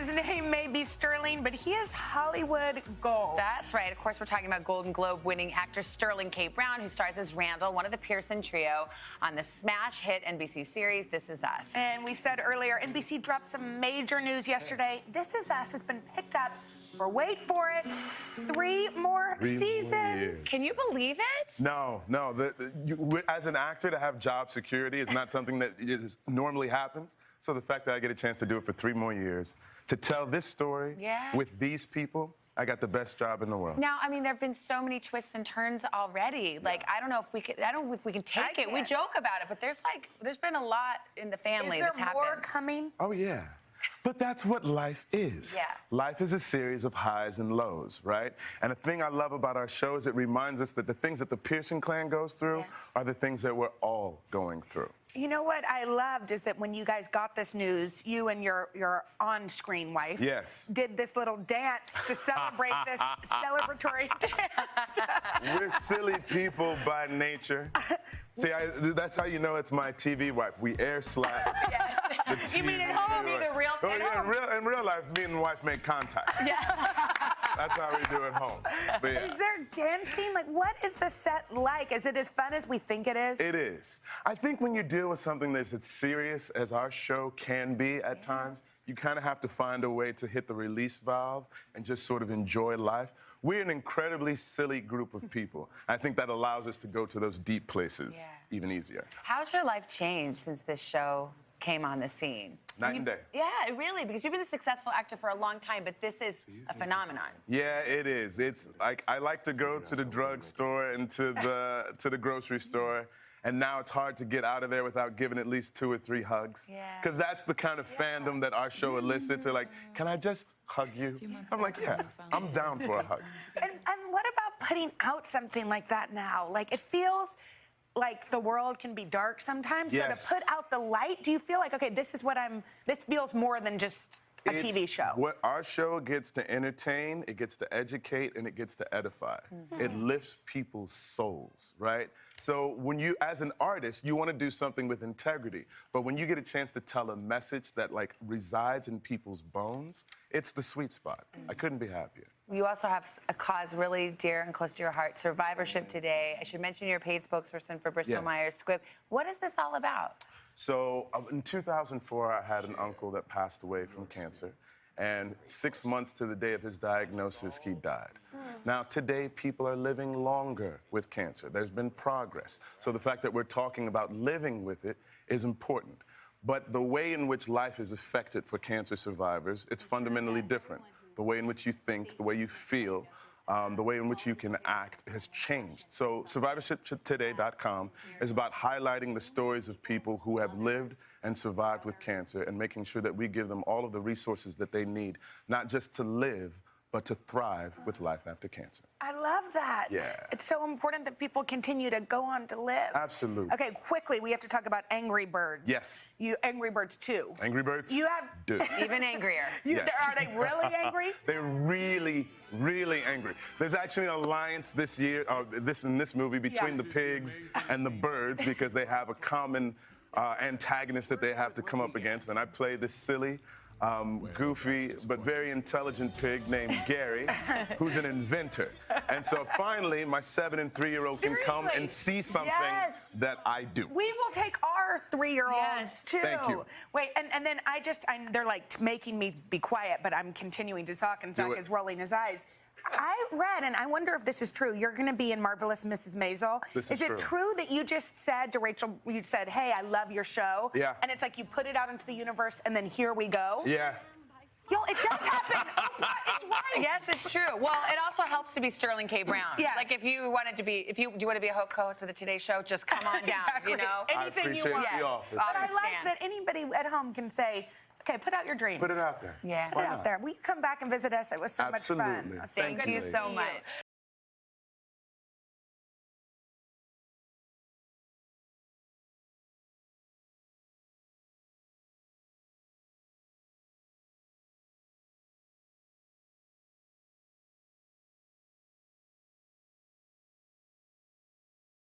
His name may be Sterling, but he is Hollywood gold. That's right. Of course, we're talking about Golden Globe-winning actor Sterling K. Brown, who stars as Randall, one of the Pearson trio, on the smash hit NBC series This Is Us. And we said earlier, NBC dropped some major news yesterday. This Is Us has been picked up for, wait for it, 3 more seasons. Can you believe it? No. As an actor, to have job security is not something that normally happens. So the fact that I get a chance to do it for 3 more years, to tell this story with these people, I got the best job in the world. Now, I mean, there have been so many twists and turns already. Like, I don't know if we can take it. We joke about it, but there's been a lot in the family that's happened. Is there more coming? Oh, yeah. But that's what life is. Yeah. Life is a series of highs and lows, right? And the thing I love about our show is it reminds us that the things that the Pearson clan goes through are the things that we're all going through. You know what I loved is that when you guys got this news, you and your on-screen wife did this little dance to celebrate this celebratory dance. We're silly people by nature. See, that's how you know it's my TV wife. We air slap. Yes. You mean at home? Be the real thing. In real life, me and the wife make contact. Yeah. That's how we do at home. But yeah. Is there dancing? Like, what is the set like? Is it as fun as we think it is? It is. I think when you deal with something that's as serious as our show can be at times, you kind of have to find a way to hit the release valve and just sort of enjoy life. We're an incredibly silly group of people. I think that allows us to go to those deep places even easier. How's your life changed since this show came on the scene? Night and day. Yeah, really, because you've been a successful actor for a long time, but this is a phenomenon. Yeah, it is. It's like I like to go to the drugstore and to the grocery store, and now it's hard to get out of there without giving at least 2 or 3 hugs. Because that's the kind of fandom that our show elicits. They're like, can I just hug you? I'm like, yeah, I'm down for a hug. And what about putting out something like that now? Like, it feels like the world can be dark sometimes. So to put out the light, do you feel like, okay, this feels more than just a TV show? What our show gets to entertain, it gets to educate, and it gets to edify. It lifts people's souls, right? So when you, as an artist, you want to do something with integrity. But when you get a chance to tell a message that like resides in people's bones, it's the sweet spot. I couldn't be happier. You also have a cause really dear and close to your heart, Survivorship Today. I should mention you're a paid spokesperson for Bristol Myers Squibb. What is this all about? So in 2004, I had an uncle that passed away from cancer. And 6 months to the day of his diagnosis, he died. Now, today, people are living longer with cancer. There's been progress. So the fact that we're talking about living with it is important. But the way in which life is affected for cancer survivors, it's fundamentally different. The way in which you think, the way you feel, the way in which you can act has changed. So SurvivorshipToday.com is about highlighting the stories of people who have lived and survived with cancer and making sure that we give them all of the resources that they need, not just to live, but to thrive with life after cancer. I love that. Yeah. It's so important that people continue to go on to live. Absolutely. Okay, quickly, we have to talk about Angry Birds. Yes. Angry Birds 2. Angry Birds? You have... Dude. Even angrier. Are they really angry? They're really, really angry. There's actually an alliance this year, in this movie, between the pigs and the birds because they have a common antagonist that they have to come up against. And I play this silly, goofy but very intelligent pig named Gary, who's an inventor. And so finally, my 7- and 3-year-old can come and see something that I do. We will take our 3-year-olds too. Thank you. Wait, and then they're like making me be quiet, but I'm continuing to talk, and Zach is rolling his eyes. I read, and I wonder if this is true, you're going to be in Marvelous Mrs. Maisel. Is it true that you just said to Rachel, you said, hey, I love your show? Yeah. And it's like you put it out into the universe, and then here we go? Yeah. Yo, it does happen. It's right. Yes, it's true. Well, it also helps to be Sterling K. Brown. Yes. Like if you wanted to be, do you want to be a co-host of the Today Show, just come on down, you know? Anything you want. But I like that anybody at home can say, okay, put out your dreams. Put it out there. Yeah. Put it out there. Will you come back and visit us? It was so much fun. Absolutely. Thank you so much.